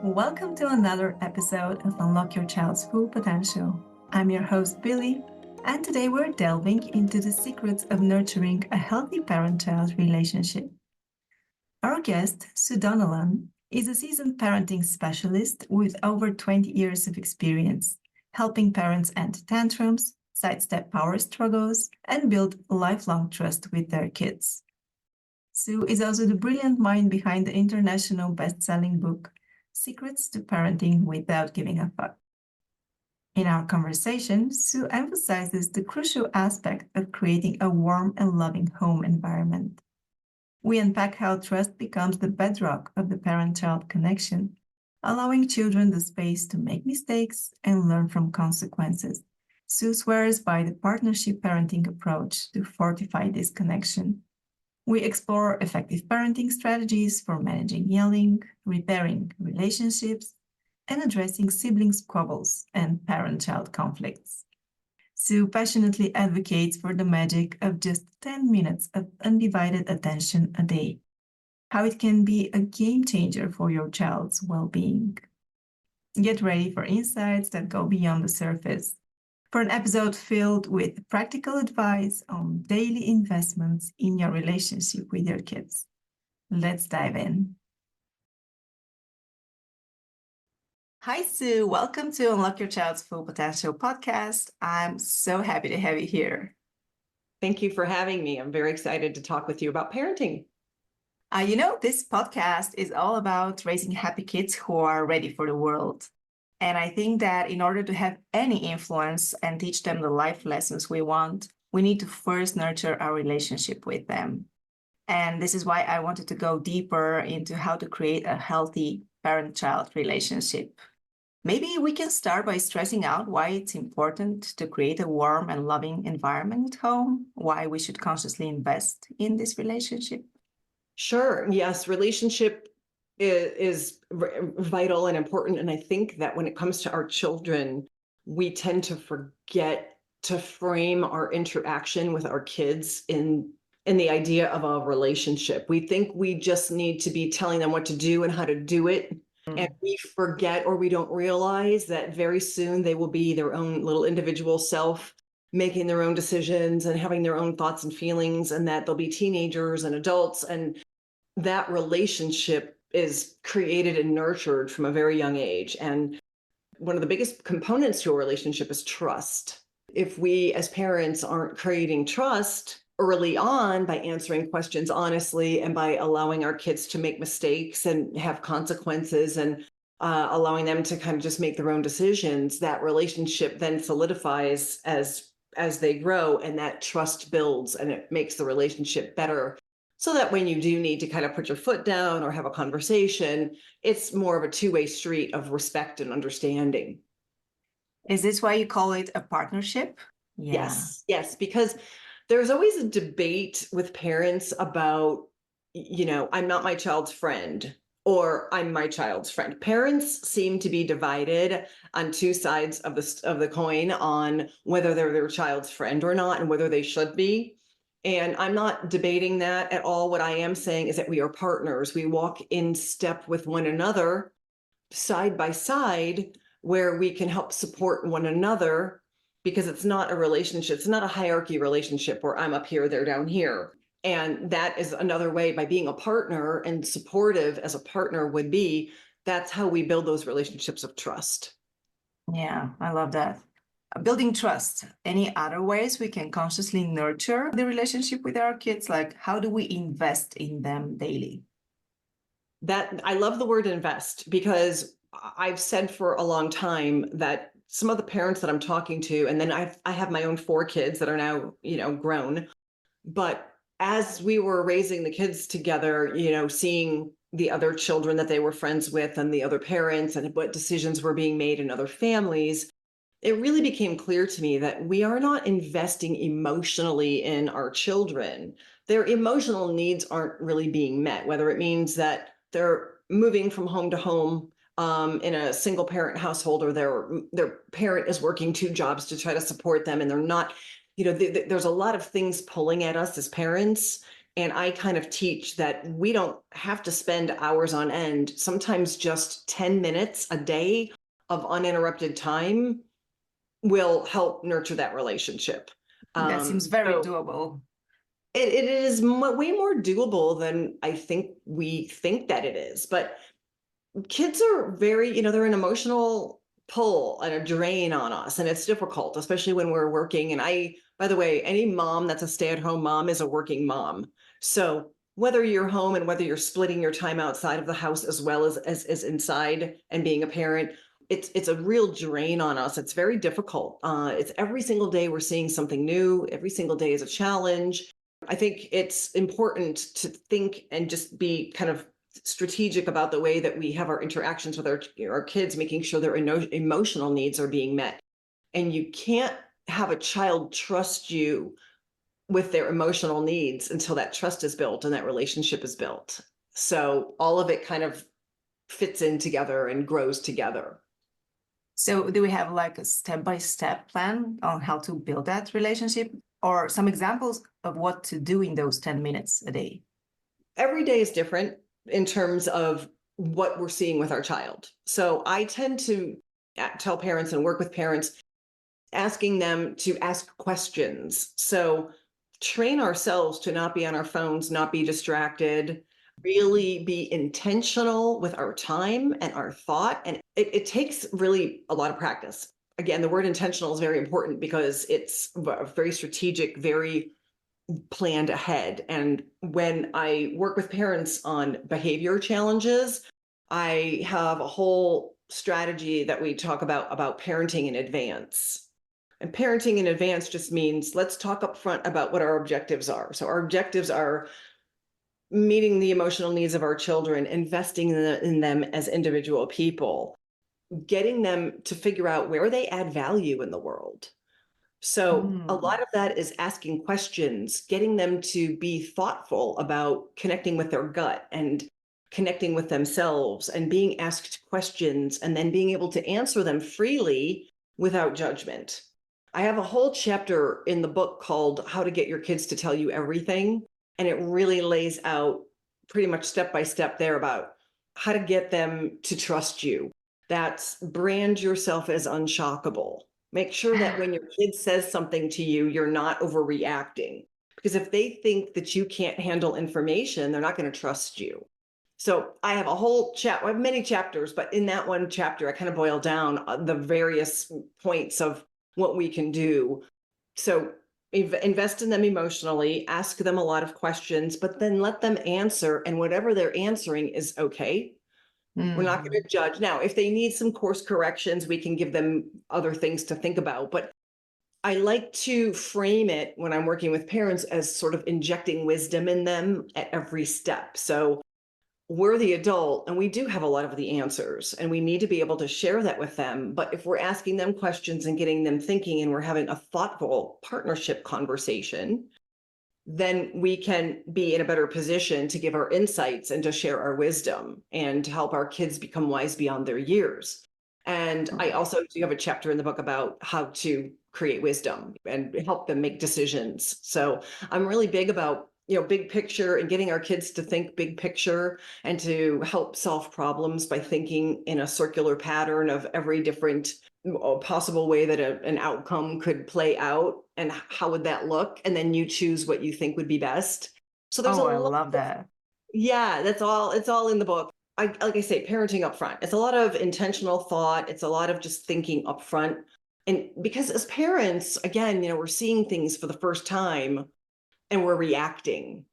Welcome to another episode of Unlock Your Child's Full Potential. I'm your host, Billy, and today we're delving into the secrets of nurturing a healthy parent-child relationship. Our guest, Sue Donnellan, is a seasoned parenting specialist with over 20 years of experience, helping parents end tantrums, sidestep power struggles, and build lifelong trust with their kids. Sue is also the brilliant mind behind the international best-selling book, Secrets to Parenting Without Giving a Fuck. In our conversation, Sue emphasizes the crucial aspect of creating a warm and loving home environment. We unpack how trust becomes the bedrock of the parent-child connection, allowing children the space to make mistakes and learn from consequences. Sue swears by the partnership parenting approach to fortify this connection. We explore effective parenting strategies for managing yelling, repairing relationships, and addressing sibling squabbles and parent-child conflicts. Sue passionately advocates for the magic of just 10 minutes of undivided attention a day, how it can be a game changer for your child's well-being. Get ready for insights that go beyond the surface, for an episode filled with practical advice on daily investments in your relationship with your kids. Let's dive in. Hi, Sue. Welcome to Unlock Your Child's Full Potential podcast. I'm so happy to have you here. Thank you for having me. I'm very excited to talk with you about parenting. This podcast is all about raising happy kids who are ready for the world. And I think that in order to have any influence and teach them the life lessons we want, we need to first nurture our relationship with them. And this is why I wanted to go deeper into how to create a healthy parent-child relationship. Maybe we can start by stressing out why it's important to create a warm and loving environment at home, why we should consciously invest in this relationship. Sure. Yes, relationship is vital and important. And I think that when it comes to our children, we tend to forget to frame our interaction with our kids in the idea of a relationship. We think we just need to be telling them what to do and how to do it. And we forget, or we don't realize that very soon they will be their own little individual self, making their own decisions and having their own thoughts and feelings, and that they'll be teenagers and adults. And that relationship is created and nurtured from a very young age. And one of the biggest components to a relationship is trust. If we as parents aren't creating trust early on by answering questions honestly and by allowing our kids to make mistakes and have consequences and allowing them to kind of just make their own decisions, that relationship then solidifies as they grow, and that trust builds and it makes the relationship better. So that when you do need to kind of put your foot down or have a conversation, it's more of a two-way street of respect and understanding. Is this why you call it a partnership? Yeah. Yes, because there's always a debate with parents about, I'm not my child's friend, or I'm my child's friend. Parents seem to be divided on two sides of the coin on whether they're their child's friend or not, and whether they should be. And I'm not debating that at all. What I am saying is that we are partners. We walk in step with one another, side by side, where we can help support one another, because it's not a relationship. It's not a hierarchy relationship where I'm up here, they're down here. And that is another way, by being a partner and supportive as a partner would be, that's how we build those relationships of trust. Yeah, I love that. Building trust. Any other ways we can consciously nurture the relationship with our kids? Like, how do we invest in them daily? That I love the word invest, because I've said for a long time that some of the parents that I'm talking to, and then I have my own 4 kids that are now, grown. But as we were raising the kids together, seeing the other children that they were friends with and the other parents and what decisions were being made in other families, it really became clear to me that we are not investing emotionally in our children. Their emotional needs aren't really being met, whether it means that they're moving from home to home in a single parent household, or their parent is working 2 jobs to try to support them, and they're not, there's a lot of things pulling at us as parents, And I kind of teach that we don't have to spend hours on end. Sometimes just 10 minutes a day of uninterrupted time will help nurture that relationship. That seems very So doable. it is way more doable than I think we think that it is. But kids are very, they're an emotional pull and a drain on us, and it's difficult, especially when we're working. And by the way, any mom that's a stay-at-home mom is a working mom. So whether you're home and whether you're splitting your time outside of the house as well as inside and being a parent, it's a real drain on us. It's very difficult. It's every single day we're seeing something new. Every single day is a challenge. I think it's important to think and just be kind of strategic about the way that we have our interactions with our kids, making sure their emotional needs are being met. And you can't have a child trust you with their emotional needs until that trust is built and that relationship is built. So all of it kind of fits in together and grows together. So do we have like a step-by-step plan on how to build that relationship, or some examples of what to do in those 10 minutes a day? Every day is different in terms of what we're seeing with our child. So I tend to tell parents and work with parents, asking them to ask questions. So train ourselves to not be on our phones, not be distracted, really be intentional with our time and our thought. And it takes really a lot of practice. Again, the word intentional is very important because it's very strategic, very planned ahead. And when I work with parents on behavior challenges, I have a whole strategy that we talk about parenting in advance. And parenting in advance just means let's talk up front about what our objectives are. So our objectives are meeting the emotional needs of our children, investing in them as individual people, getting them to figure out where they add value in the world. So a lot of that is asking questions, getting them to be thoughtful about connecting with their gut and connecting with themselves and being asked questions and then being able to answer them freely without judgment. I have a whole chapter in the book called How to Get Your Kids to Tell You Everything. And it really lays out pretty much step by step there about how to get them to trust you. That's brand yourself as unshockable. Make sure that when your kid says something to you, you're not overreacting. Because if they think that you can't handle information, they're not going to trust you. So I have a whole I have many chapters, but in that one chapter, I kind of boil down the various points of what we can do. So invest in them emotionally, ask them a lot of questions, but then let them answer. And whatever they're answering is okay. We're not going to judge. Now, if they need some course corrections, we can give them other things to think about. But I like to frame it when I'm working with parents as sort of injecting wisdom in them at every step. So we're the adult and we do have a lot of the answers and we need to be able to share that with them. But if we're asking them questions and getting them thinking and we're having a thoughtful partnership conversation, then we can be in a better position to give our insights and to share our wisdom and to help our kids become wise beyond their years. And I also do have a chapter in the book about how to create wisdom and help them make decisions. So I'm really big about big picture and getting our kids to think big picture and to help solve problems by thinking in a circular pattern of every different possible way that an outcome could play out and how would that look, and then you choose what you think would be best. So there's I love that. Yeah, it's all in the book. Like I say, parenting up front. It's a lot of intentional thought. It's a lot of just thinking up front. And because as parents, again, we're seeing things for the first time and we're reacting.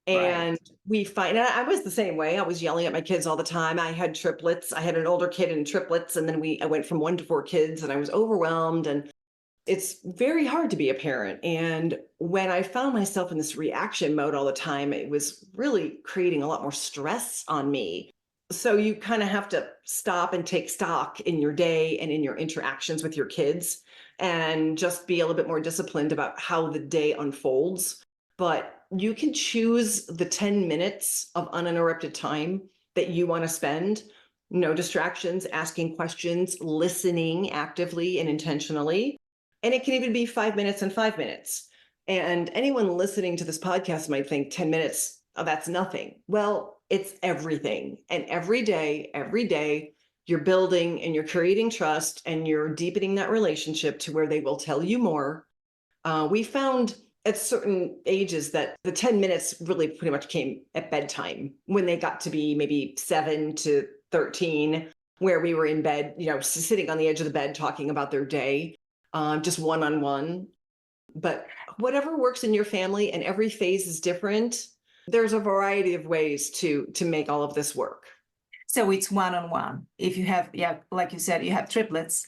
And we find, and I was the same way. I was yelling at my kids all the time. I had triplets. I had an older kid and triplets. And then I went from 1 to 4 kids and I was overwhelmed. And it's very hard to be a parent. And when I found myself in this reaction mode all the time, it was really creating a lot more stress on me. So you kind of have to stop and take stock in your day and in your interactions with your kids and just be a little bit more disciplined about how the day unfolds. But you can choose the 10 minutes of uninterrupted time that you want to spend. No distractions, asking questions, listening actively and intentionally. And it can even be 5 minutes and 5 minutes. And anyone listening to this podcast might think 10 minutes, oh, that's nothing. Well, it's everything. And every day, you're building and you're creating trust and you're deepening that relationship to where they will tell you more. We found at certain ages that the 10 minutes really pretty much came at bedtime when they got to be maybe 7 to 13, where we were in bed, sitting on the edge of the bed talking about their day, just one-on-one. But whatever works in your family, and every phase is different, there's a variety of ways to make all of this work. So it's one-on-one. If you have, yeah, like you said, you have triplets,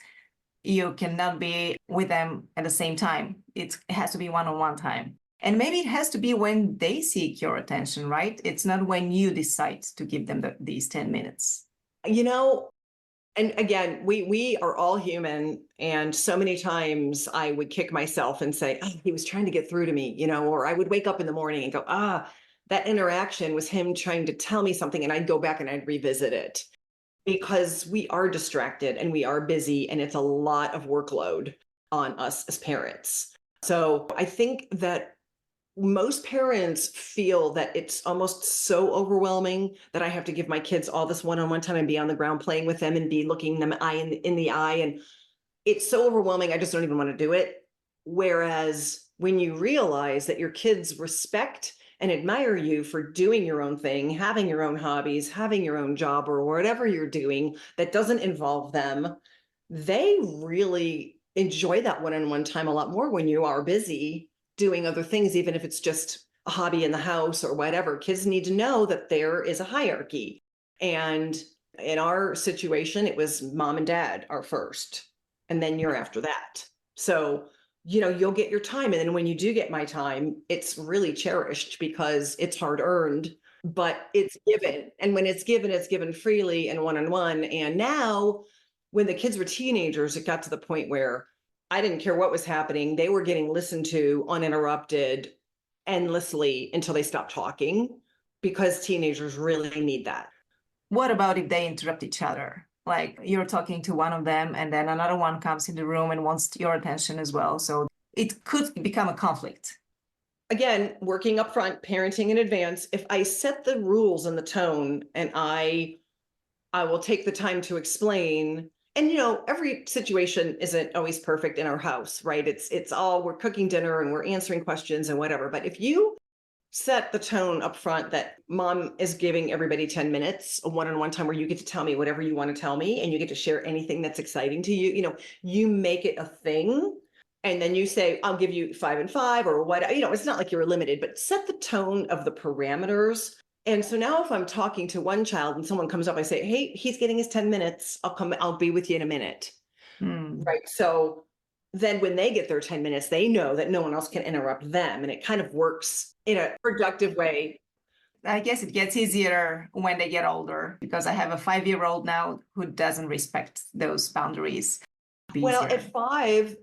you cannot be with them at the same time. It has to be one-on-one time. And maybe it has to be when they seek your attention, right? It's not when you decide to give them these 10 minutes. And again, we are all human. And so many times I would kick myself and say, oh, he was trying to get through to me, or I would wake up in the morning and go, that interaction was him trying to tell me something. And I'd go back and I'd revisit it, because we are distracted and we are busy, and it's a lot of workload on us as parents. So I think that most parents feel that it's almost so overwhelming that I have to give my kids all this one-on-one time and be on the ground playing with them and be looking them in the eye. And it's so overwhelming, I just don't even want to do it. Whereas when you realize that your kids respect and admire you for doing your own thing, having your own hobbies, having your own job, or whatever you're doing that doesn't involve them, they really enjoy that one-on-one time a lot more when you are busy doing other things, even if it's just a hobby in the house or whatever. Kids need to know that there is a hierarchy. And in our situation, it was mom and dad are first, and then you're after that. So, you'll get your time. And then when you do get my time, it's really cherished because it's hard earned, but it's given. And when it's given freely and one-on-one. And now when the kids were teenagers, it got to the point where I didn't care what was happening. They were getting listened to uninterrupted endlessly until they stopped talking, because teenagers really need that. What about if they interrupt each other? Like you're talking to one of them and then another one comes in the room and wants your attention as well. So it could become a conflict. Again, working up front, parenting in advance. If I set the rules and the tone, and I will take the time to explain. And every situation isn't always perfect in our house, right? It's all, we're cooking dinner and we're answering questions and whatever. But if you set the tone up front that mom is giving everybody 10 minutes, a one-on-one time where you get to tell me whatever you want to tell me, and you get to share anything that's exciting to you, you make it a thing. And then you say, I'll give you 5 and 5 or what, it's not like you're limited, but set the tone of the parameters. And so now if I'm talking to one child and someone comes up, I say, hey, he's getting his 10 minutes. I'll be with you in a minute. Right. So then when they get their 10 minutes, they know that no one else can interrupt them. And it kind of works in a productive way. I guess it gets easier when they get older, because I have a 5-year-old now who doesn't respect those boundaries. Well, at 5,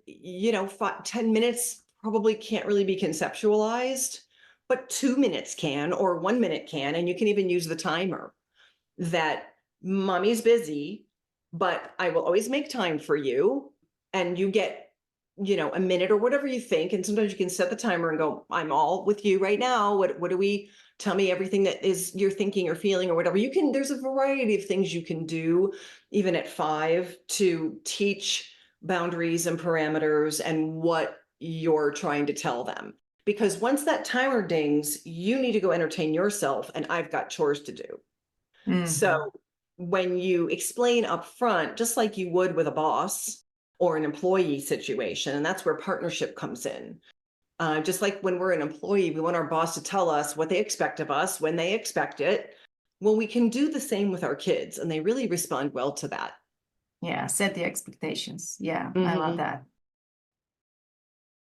10 minutes probably can't really be conceptualized, but 2 minutes can, or 1 minute can. And you can even use the timer that mommy's busy, but I will always make time for you. And you get, a minute or whatever you think. And sometimes you can set the timer and go, I'm all with you right now. What do we, tell me everything that is you're thinking or feeling or whatever. There's a variety of things you can do even at 5 to teach boundaries and parameters and what you're trying to tell them. Because once that timer dings, you need to go entertain yourself, and I've got chores to do. So when you explain up front, just like you would with a boss or an employee situation, and that's where partnership comes in. Just like when we're an employee, we want our boss to tell us what they expect of us, when they expect it. Well, we can do the same with our kids, and they really respond well to that. Yeah, set the expectations. Yeah, I love that.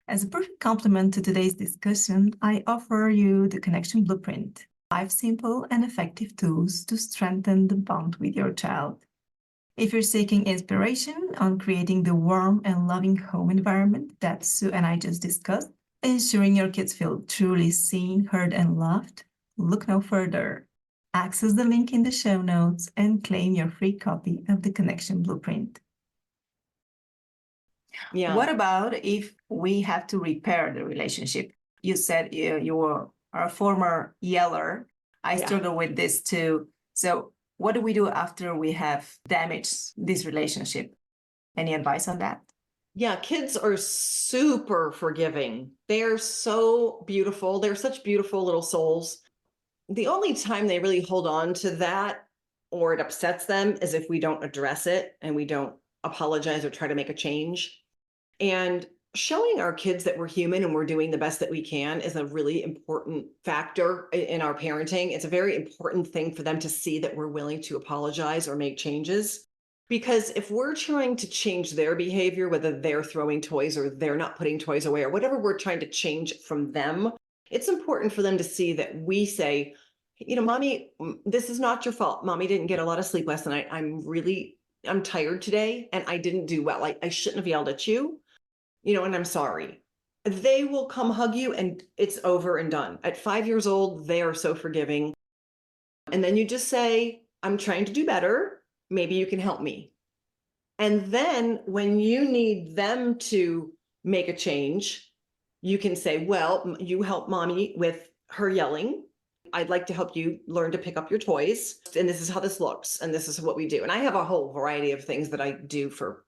As a perfect complement to today's discussion, I offer you the Connection Blueprint, 5 simple and effective tools to strengthen the bond with your child. If you're seeking inspiration on creating the warm and loving home environment that Sue and I just discussed, ensuring your kids feel truly seen, heard, and loved, look no further. Access the link in the show notes and claim your free copy of the Connection Blueprint. Yeah. What about if we have to repair the relationship? you said you were a former yeller. I Yeah. struggle with this too. So what do we do after we have damaged this relationship? Any advice on that? Yeah, kids are super forgiving. They're so beautiful. They're such beautiful little souls. The only time they really hold on to that or it upsets them is if we don't address it and we don't apologize or try to make a change. And showing our kids that we're human and we're doing the best that we can is a really important factor in our parenting. It's a very important thing for them to see that we're willing to apologize or make changes. Because if we're trying to change their behavior, whether they're throwing toys or they're not putting toys away or whatever we're trying to change from them, it's important for them to see that we say, mommy, this is not your fault. Mommy didn't get a lot of sleep last night. I'm tired today and I didn't do well. I shouldn't have yelled at you, and I'm sorry. They will come hug you and it's over and done. At 5 years old, they are so forgiving. And then you just say, I'm trying to do better. Maybe you can help me. And then when you need them to make a change, you can say, well, you help mommy with her yelling. I'd like to help you learn to pick up your toys. And this is how this looks. And this is what we do. And I have a whole variety of things that I do for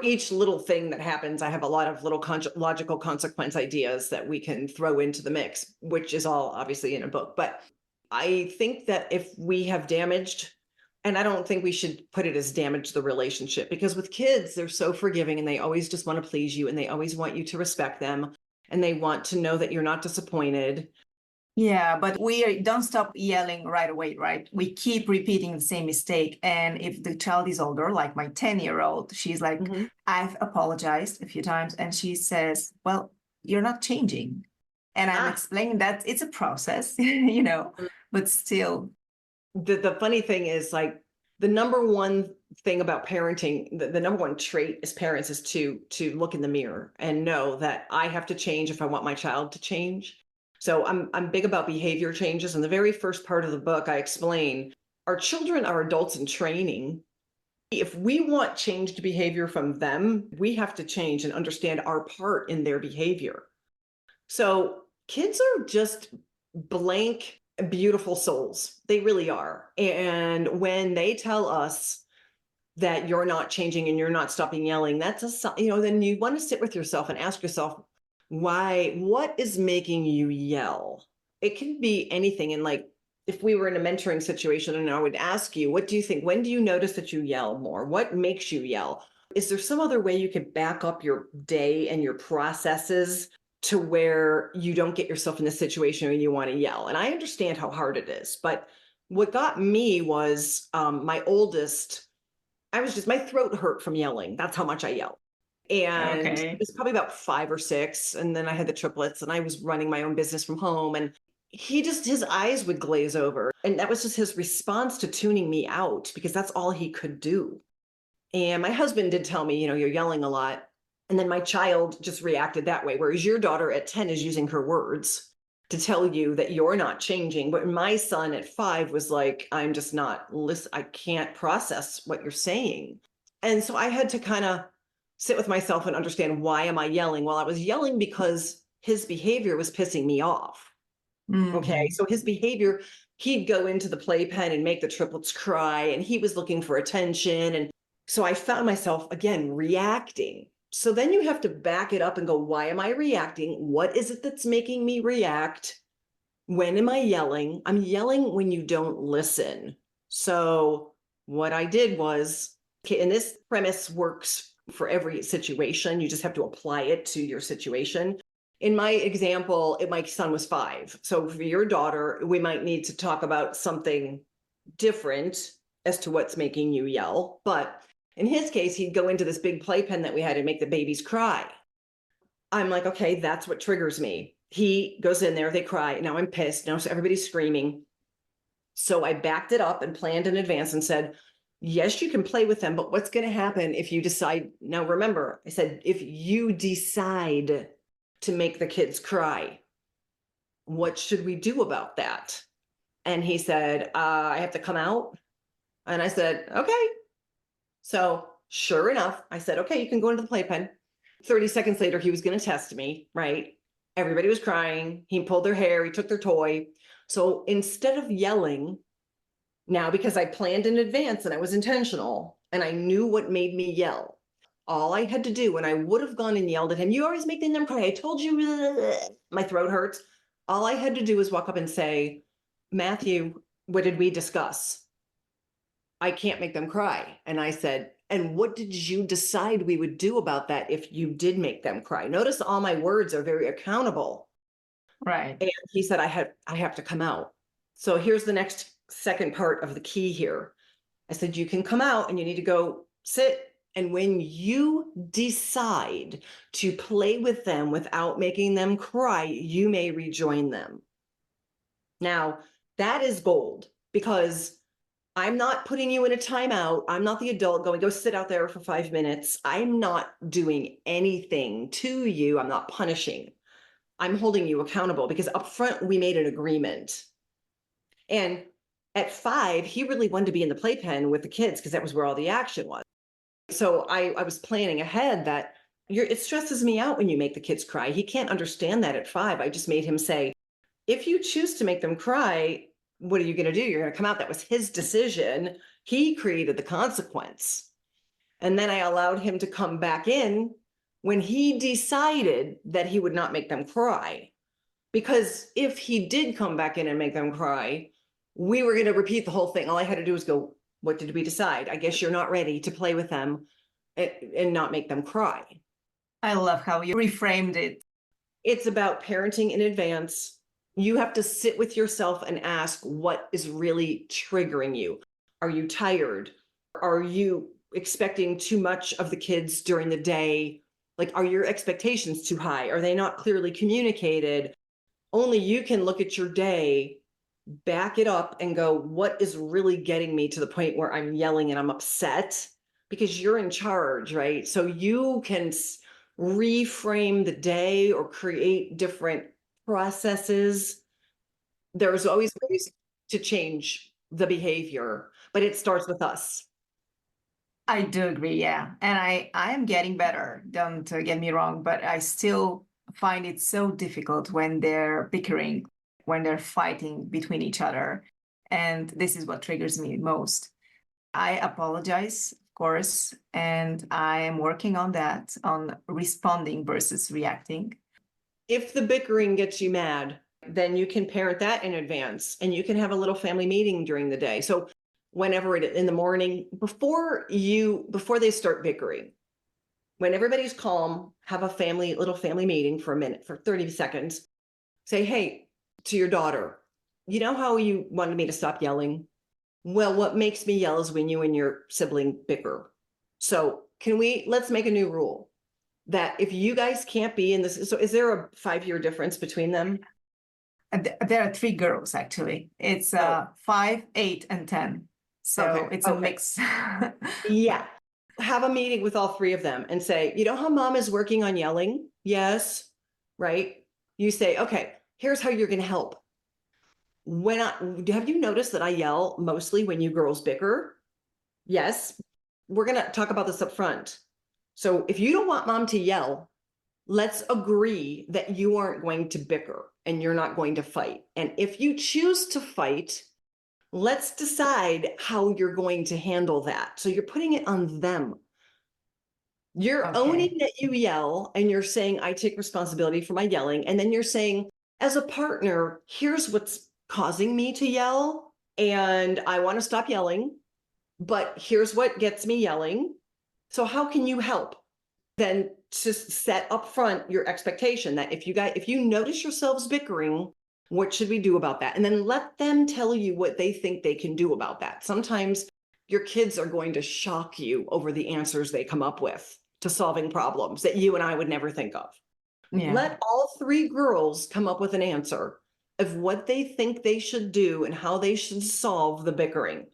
each little thing that happens. I have a lot of little logical consequence ideas that we can throw into the mix, which is all obviously in a book. But I think that if we have damaged, and I don't think we should put it as damage the relationship, because with kids, they're so forgiving and they always just want to please you and they always want you to respect them and they want to know that you're not disappointed. Yeah, but don't stop yelling right away, right? We keep repeating the same mistake. And if the child is older, like my 10-year-old, she's like, I've apologized a few times. And she says, well, you're not changing. And I'm explaining that it's a process, but still. The funny thing is, like, the number one thing about parenting, the number one trait as parents is to look in the mirror and know that I have to change if I want my child to change. So I'm big about behavior changes. In the very first part of the book, I explain our children are adults in training. If we want changed behavior from them, we have to change and understand our part in their behavior. So kids are just blank, beautiful souls. They really are. And when they tell us that you're not changing and you're not stopping yelling, then you want to sit with yourself and ask yourself, what is making you yell? It can be anything. And like, if we were in a mentoring situation and I would ask you, what do you think? When do you notice that you yell more? What makes you yell? Is there some other way you could back up your day and your processes to where you don't get yourself in the situation where you want to yell? And I understand how hard it is, but what got me was my oldest, my throat hurt from yelling. That's how much I yelled. And it was probably about 5 or 6. And then I had the triplets and I was running my own business from home. And his eyes would glaze over. And that was just his response to tuning me out because that's all he could do. And my husband did tell me, you're yelling a lot. And then my child just reacted that way. Whereas your daughter at 10 is using her words to tell you that you're not changing. But my son at 5 was like, I'm just not I can't process what you're saying. And so I had to kind of sit with myself and understand, why am I yelling? Well, I was yelling because his behavior was pissing me off. Okay. So his behavior, he'd go into the playpen and make the triplets cry and he was looking for attention. And so I found myself again reacting. So then you have to back it up and go, why am I reacting? What is it that's making me react? When am I yelling? I'm yelling when you don't listen. So what I did was, and this premise works for every situation. You just have to apply it to your situation. In my example, my son was 5. So for your daughter, we might need to talk about something different as to what's making you yell. But in his case, he'd go into this big playpen that we had and make the babies cry. I'm like, okay, that's what triggers me. He goes in there, they cry. Now I'm pissed. Now everybody's screaming. So I backed it up and planned in advance and said, yes, you can play with them, but what's going to happen if you decide? Now, remember, I said, if you decide to make the kids cry, what should we do about that? And he said, I have to come out. And I said, okay. So sure enough, I said, okay, you can go into the playpen. 30 seconds later, he was going to test me, right? Everybody was crying. He pulled their hair, he took their toy. So instead of yelling, now because I planned in advance and I was intentional and I knew what made me yell, all I had to do when I would have gone and yelled at him, you always making them cry. I told you, my throat hurts. All I had to do was walk up and say, Matthew, what did we discuss? I can't make them cry. And I said, and what did you decide we would do about that if you did make them cry? Notice all my words are very accountable. Right. And he said, I have to come out. So here's the next second part of the key here. I said, you can come out and you need to go sit. And when you decide to play with them without making them cry, you may rejoin them. Now, that is gold because I'm not putting you in a timeout. I'm not the adult going, go sit out there for 5 minutes. I'm not doing anything to you. I'm not punishing. I'm holding you accountable because up front we made an agreement. And at 5, he really wanted to be in the playpen with the kids because that was where all the action was. So I was planning ahead that it stresses me out when you make the kids cry. He can't understand that at 5. I just made him say, if you choose to make them cry, what are you going to do? You're going to come out. That was his decision. He created the consequence. And then I allowed him to come back in when he decided that he would not make them cry. Because if he did come back in and make them cry, we were going to repeat the whole thing. All I had to do was go, what did we decide? I guess you're not ready to play with them and not make them cry. I love how you reframed it. It's about parenting in advance. You have to sit with yourself and ask what is really triggering you. Are you tired? Are you expecting too much of the kids during the day? Like, are your expectations too high? Are they not clearly communicated? Only you can look at your day, back it up and go, what is really getting me to the point where I'm yelling and I'm upset? Because you're in charge, right? So you can reframe the day or create different processes. There's always ways to change the behavior, but it starts with us. I do agree, yeah. And I am getting better, don't get me wrong, but I still find it so difficult when they're bickering, when they're fighting between each other. And this is what triggers me most. I apologize, of course, and I am working on that, on responding versus reacting. If the bickering gets you mad, then you can parent that in advance and you can have a little family meeting during the day. So whenever in the morning, before they start bickering, when everybody's calm, have a little family meeting for a minute, for 30 seconds. Say, hey, to your daughter, you know how you wanted me to stop yelling? Well, what makes me yell is when you and your sibling bicker. So let's make a new rule that if you guys can't be in this, so is there a 5-year difference between them? There are 3 girls, actually. It's 5, 8, and 10. So it's a mix. Yeah. Have a meeting with all 3 of them and say, you know how mom is working on yelling? Yes. Right. You say, okay, here's how you're going to help. Have you noticed that I yell mostly when you girls bicker? Yes. We're going to talk about this up front. So if you don't want mom to yell, let's agree that you aren't going to bicker and you're not going to fight. And if you choose to fight, let's decide how you're going to handle that. So you're putting it on them. You're owning that you yell and you're saying, I take responsibility for my yelling. And then you're saying, as a partner, here's what's causing me to yell. And I want to stop yelling, but here's what gets me yelling. So how can you help? Then just set up front your expectation that if you notice yourselves bickering, what should we do about that? And then let them tell you what they think they can do about that. Sometimes your kids are going to shock you over the answers they come up with to solving problems that you and I would never think of. Yeah. Let all 3 girls come up with an answer of what they think they should do and how they should solve the bickering.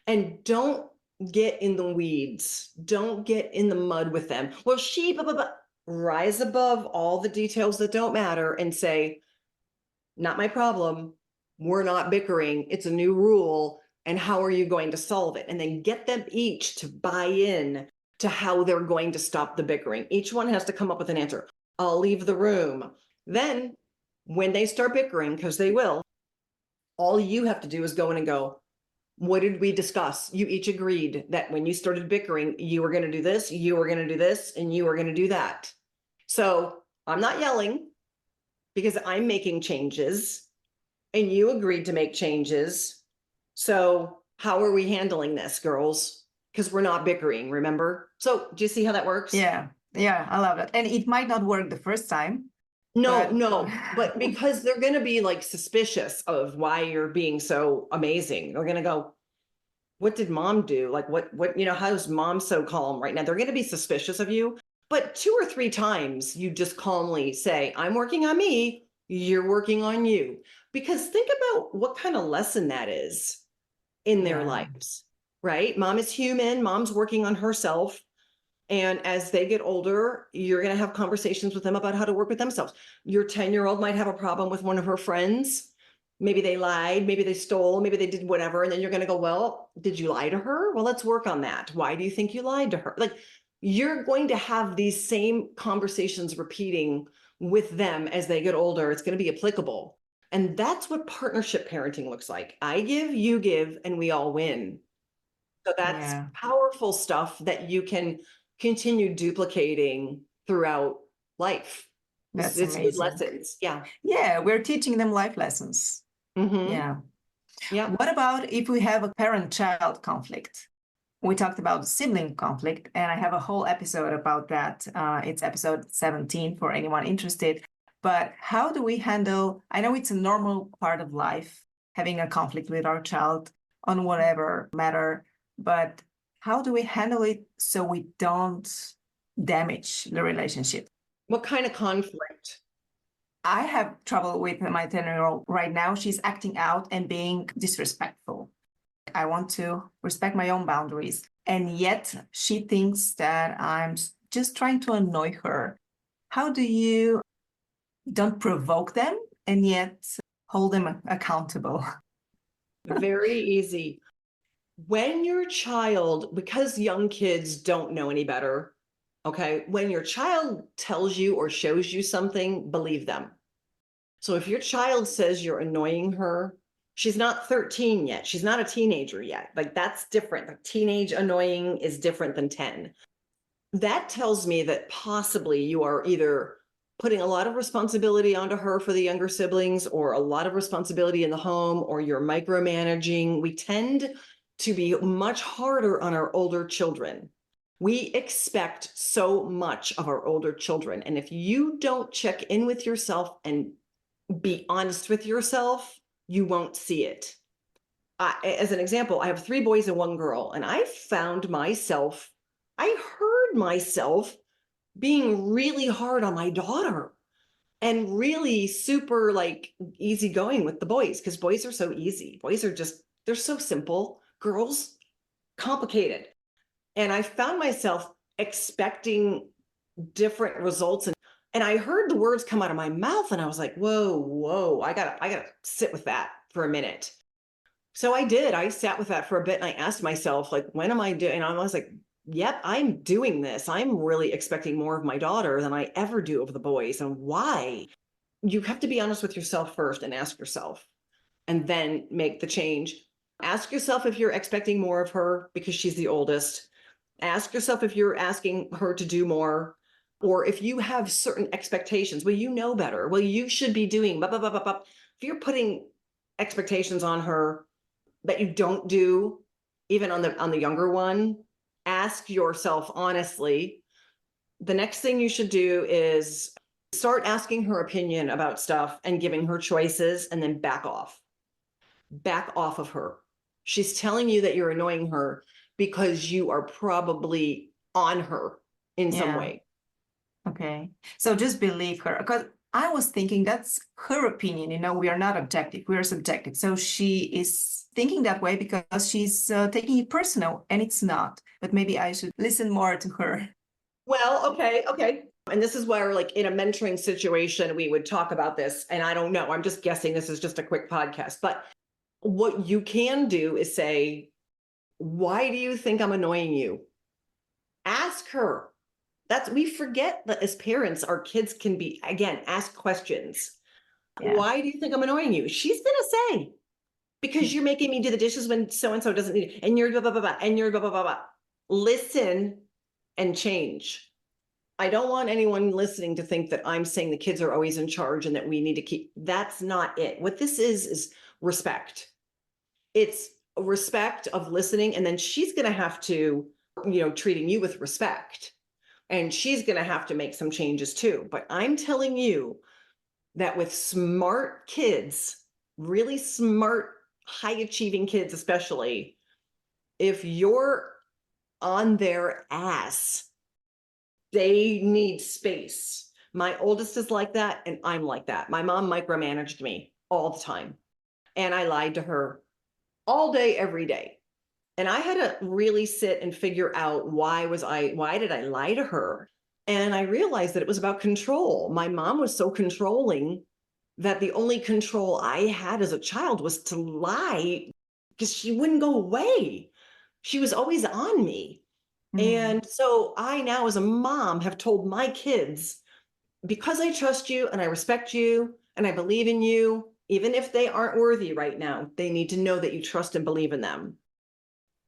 And don't get in the weeds. Don't get in the mud with them. Well, blah, blah, blah. Rise above all the details that don't matter and say, not my problem. We're not bickering. It's a new rule. And how are you going to solve it? And then get them each to buy in to how they're going to stop the bickering. Each one has to come up with an answer. I'll leave the room. Then when they start bickering, because they will, all you have to do is go in and go, what did we discuss? You each agreed that when you started bickering, you were going to do this, you were going to do this, and you were going to do that. So I'm not yelling because I'm making changes and you agreed to make changes. So how are we handling this, girls? Because we're not bickering, remember? So do you see how that works? Yeah, yeah, I love it. And it might not work the first time. But because they're going to be like suspicious of why you're being so amazing. They're going to go, what did mom do? Like how's mom so calm right now? They're going to be suspicious of you. But 2 or 3 times you just calmly say, I'm working on me, you're working on you. Because think about what kind of lesson that is in their lives, right? Mom is human, mom's working on herself. And as they get older, you're going to have conversations with them about how to work with themselves. Your 10-year-old might have a problem with one of her friends. Maybe they lied, maybe they stole, maybe they did whatever. And then you're going to go, well, did you lie to her? Well, let's work on that. Why do you think you lied to her? Like, you're going to have these same conversations repeating with them as they get older. It's going to be applicable. And that's what partnership parenting looks like. I give, you give, and we all win. So that's powerful stuff that you can continue duplicating throughout life. That's It's good amazing. lessons. Yeah. Yeah, we're teaching them life lessons. Yeah. Yeah. What about if we have a parent-child conflict? We talked about sibling conflict, and I have a whole episode about that. It's episode 17 for anyone interested. But how do we handle, I know it's a normal part of life, having a conflict with our child on whatever matter, but how do we handle it so we don't damage the relationship? What kind of conflict? I have trouble with my 10-year-old right now. She's acting out and being disrespectful. I want to respect my own boundaries. And yet she thinks that I'm just trying to annoy her. How do you don't provoke them and yet hold them accountable? Very easy. When your child, because young kids don't know any better, okay, when your child tells you or shows you something, believe them. So if your child says you're annoying her, she's not 13 yet. She's not a teenager yet. Like, that's different. Like, teenage annoying is different than 10. That tells me that possibly you are either putting a lot of responsibility onto her for the younger siblings, or a lot of responsibility in the home, or you're micromanaging. We tend to be much harder on our older children. We expect so much of our older children. And if you don't check in with yourself and be honest with yourself, you won't see it. As an example, I have 3 boys and 1 girl, and I heard myself being really hard on my daughter and really super like easygoing with the boys, because boys are so easy. Boys are just, they're so simple. Girls, complicated. And I found myself expecting different results, and I heard the words come out of my mouth, and I was like, whoa, I gotta sit with that for a minute. So I did. I sat with that for a bit, and I asked myself, like, when am I doing? And I was like, yep, I'm doing this. I'm really expecting more of my daughter than I ever do of the boys. And why? You have to be honest with yourself first and ask yourself, and then make the change. Ask yourself if you're expecting more of her because she's the oldest. Ask yourself if you're asking her to do more, or if you have certain expectations. Well, you know better. Well, you should be doing blah, blah, blah, blah, blah. If you're putting expectations on her that you don't do, even on the younger one, ask yourself honestly. The next thing you should do is start asking her opinion about stuff and giving her choices, and then back off of her. She's telling you that you're annoying her because you are probably on her in some way. Okay. So just believe her, because I was thinking that's her opinion. We are not objective, we are subjective. So she is thinking that way because she's taking it personal, and it's not. But maybe I should listen more to her. Well, okay. And this is where, like, in a mentoring situation, we would talk about this. And I don't know, I'm just guessing, this is just a quick podcast. But what you can do is say, why do you think I'm annoying you? Ask her. we forget that as parents, our kids can be, again, ask questions. Yeah. Why do you think I'm annoying you? She's going to say, because you're making me do the dishes when so-and-so doesn't need it. And you're blah, blah, blah, blah, and you're blah, blah, blah, blah. Listen and change. I don't want anyone listening to think that I'm saying the kids are always in charge and that we need to keep, that's not it. What this is respect. It's respect of listening. And then she's going to have to, treating you with respect. And she's going to have to make some changes too. But I'm telling you that with smart kids, really smart, high achieving kids, especially, if you're on their ass, they need space. My oldest is like that, and I'm like that. My mom micromanaged me all the time, and I lied to her all day, every day. And I had to really sit and figure out why did I lie to her? And I realized that it was about control. My mom was so controlling that the only control I had as a child was to lie because she wouldn't go away. She was always on me. And so I now, as a mom, have told my kids, because I trust you and I respect you and I believe in you, even if they aren't worthy right now, they need to know that you trust and believe in them.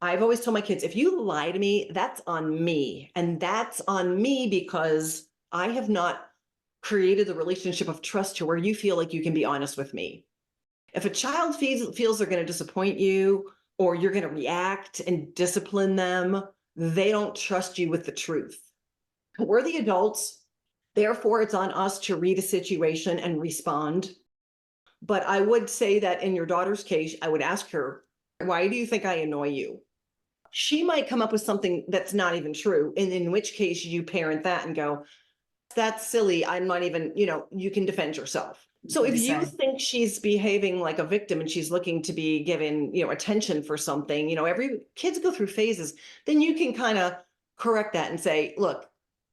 I've always told my kids, if you lie to me, that's on me. And that's on me because I have not created the relationship of trust to where you feel like you can be honest with me. If a child feels they're going to disappoint you or you're going to react and discipline them, they don't trust you with the truth. We're the adults. Therefore, it's on us to read a situation and respond. But I would say that in your daughter's case, I would ask her, why do you think I annoy you? She might come up with something that's not even true. And in which case you parent that and go, that's silly. I'm not even, you can defend yourself. So if you think she's behaving like a victim and she's looking to be given, attention for something, every kids go through phases, then you can kind of correct that and say, look,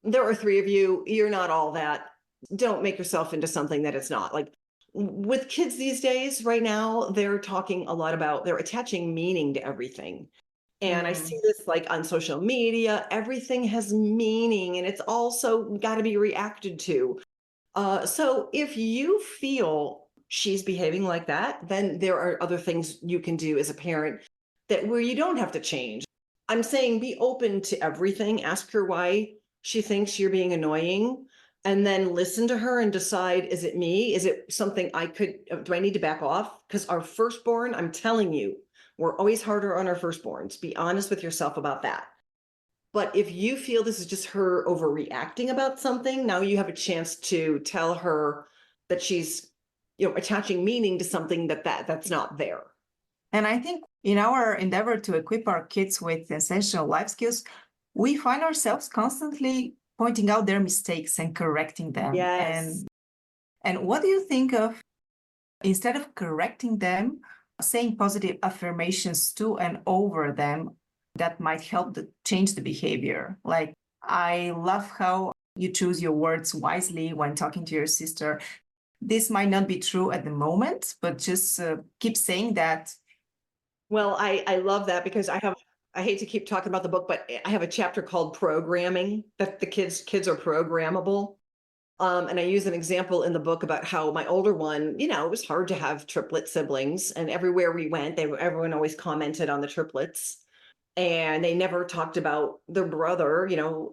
there are three of you. You're not all that. Don't make yourself into something that it's not. Like with kids these days, right now, they're talking a lot about, they're attaching meaning to everything. And I see this like on social media, everything has meaning and it's also got to be reacted to. So if you feel she's behaving like that, then there are other things you can do as a parent that where you don't have to change. I'm saying be open to everything. Ask her why she thinks you're being annoying and then listen to her and decide, is it me? Is it something do I need to back off? Because our firstborn, I'm telling you, we're always harder on our firstborns. Be honest with yourself about that. But if you feel this is just her overreacting about something, now you have a chance to tell her that she's, attaching meaning to something that's not there. And I think in our endeavor to equip our kids with essential life skills, we find ourselves constantly pointing out their mistakes and correcting them. Yes. And what do you think of, instead of correcting them, saying positive affirmations to and over them that might help to change the behavior? Like, I love how you choose your words wisely when talking to your sister. This might not be true at the moment, but just keep saying that. Well, I love that because I hate to keep talking about the book, but I have a chapter called programming, that the kids are programmable. And I use an example in the book about how my older one, it was hard to have triplet siblings, and everywhere we went, everyone always commented on the triplets, and they never talked about their brother,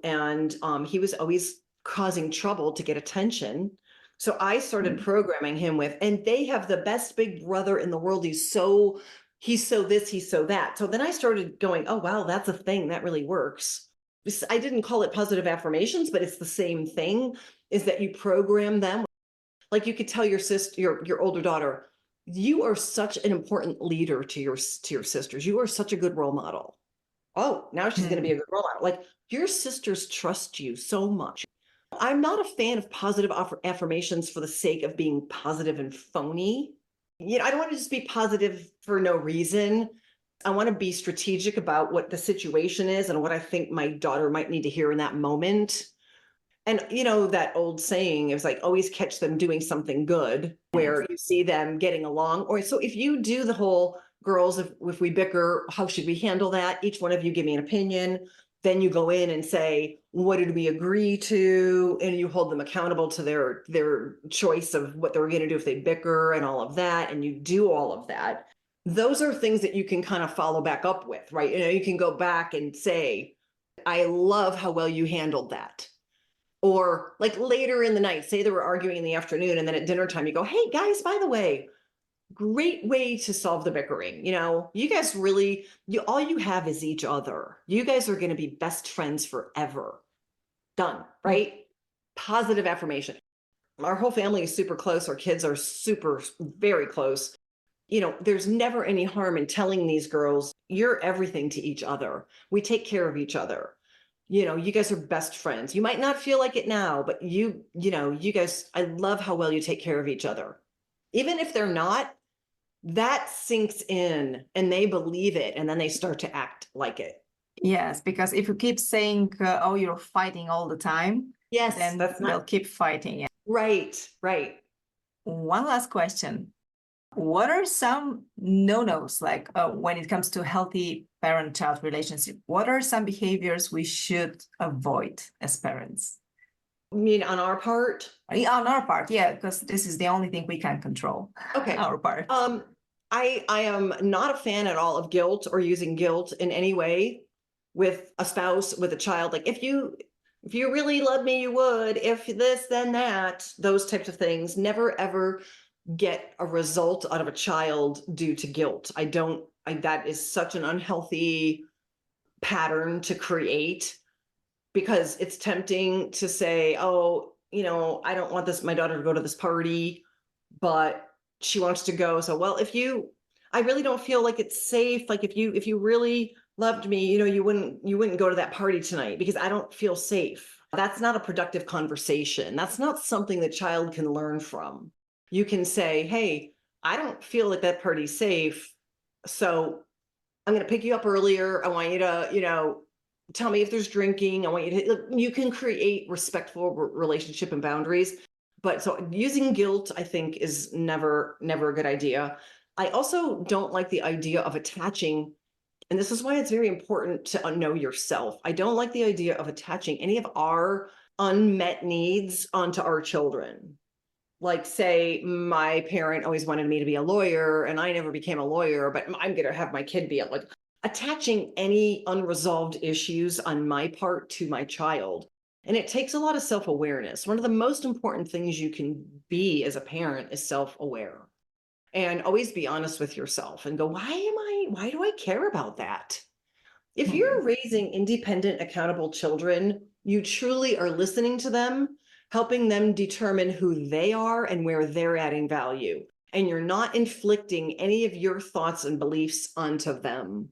and he was always causing trouble to get attention. So I started programming him with, and they have the best big brother in the world. He's so this, he's so that. So then I started going, oh, wow, that's a thing that really works. I didn't call it positive affirmations, but it's the same thing, is that you program them. Like you could tell your sister, your older daughter, you are such an important leader to your sisters. You are such a good role model. Oh, now she's going to be a good role model. Like your sisters trust you so much. I'm not a fan of positive affirmations for the sake of being positive and phony. I don't want to just be positive for no reason. I want to be strategic about what the situation is and what I think my daughter might need to hear in that moment. And that old saying is like, always catch them doing something good, where you see them getting along. Or so if you do the whole, girls, if we bicker, how should we handle that? Each one of you give me an opinion. then you go in and say, what did we agree to? And you hold them accountable to their choice of what they're going to do if they bicker and all of that. And you do all of that. Those are things that you can kind of follow back up with, right? You can go back and say, I love how well you handled that. Or like later in the night, say they were arguing in the afternoon, and then at dinner time, you go, hey guys, by the way, great way to solve the bickering. You guys really, all you have is each other. You guys are going to be best friends forever. Done, right? Positive affirmation. Our whole family is super close. Our kids are very close. There's never any harm in telling these girls, you're everything to each other. We take care of each other. You guys are best friends. You might not feel like it now, but you guys, I love how well you take care of each other. Even if they're not, that sinks in and they believe it, and then they start to act like it. Yes, because if you keep saying, oh, you're fighting all the time, yes, then that's they'll keep fighting. Right. One last question. What are some no-nos, like when it comes to healthy parent-child relationship? What are some behaviors we should avoid as parents? You mean on our part? On our part, yeah, because this is the only thing we can control. Okay. Our part. I am not a fan at all of guilt or using guilt in any way with a spouse, with a child. Like if you really love me, you would. If this, then that. Those types of things. Never ever get a result out of a child due to guilt. That is such an unhealthy pattern to create, because it's tempting to say, oh, I don't want my daughter to go to this party, but she wants to go. So, well, I really don't feel like it's safe. Like if you really loved me, you wouldn't go to that party tonight because I don't feel safe. That's not a productive conversation. That's not something the child can learn from. You can say, hey, I don't feel like that party's safe, so I'm going to pick you up earlier. I want you to, tell me if there's drinking. I want you can create respectful relationship and boundaries. But so using guilt, I think, is never a good idea. I also don't like the idea of attaching, and this is why it's very important to know yourself. I don't like the idea of attaching any of our unmet needs onto our children. Like, say my parent always wanted me to be a lawyer and I never became a lawyer, but I'm going to have my kid be like attaching any unresolved issues on my part to my child. And it takes a lot of self-awareness. One of the most important things you can be as a parent is self-aware, and always be honest with yourself and go, why do I care about that? If you're raising independent, accountable children, you truly are listening to them, helping them determine who they are and where they're adding value. And you're not inflicting any of your thoughts and beliefs onto them.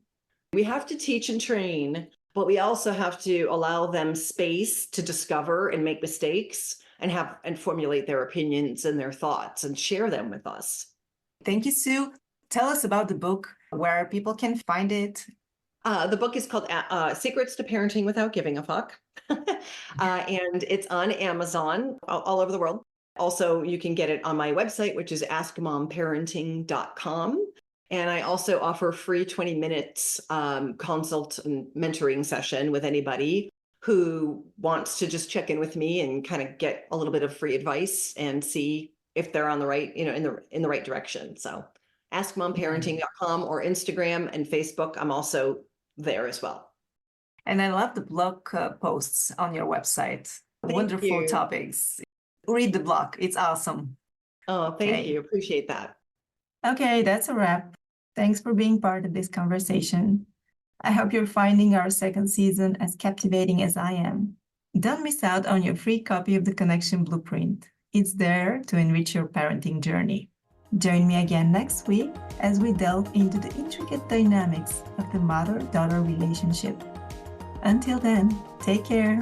We have to teach and train, but we also have to allow them space to discover and make mistakes and formulate their opinions and their thoughts and share them with us. Thank you, Sue. Tell us about the book, where people can find it. The book is called Secrets to Parenting Without Giving a Fuck. And it's on Amazon all over the world. Also, you can get it on my website, which is askmomparenting.com. And I also offer free 20 minutes consult and mentoring session with anybody who wants to just check in with me and kind of get a little bit of free advice and see if they're on the right, in the right direction. So askmomparenting.com or Instagram and Facebook. I'm also there as well. And I love the blog posts on your website. Wonderful topics. Read the blog. It's awesome. Oh, thank you. Appreciate that. Okay, that's a wrap. Thanks for being part of this conversation. I hope you're finding our second season as captivating as I am. Don't miss out on your free copy of the Connection Blueprint. It's there to enrich your parenting journey. Join me again next week as we delve into the intricate dynamics of the mother-daughter relationship. Until then, take care.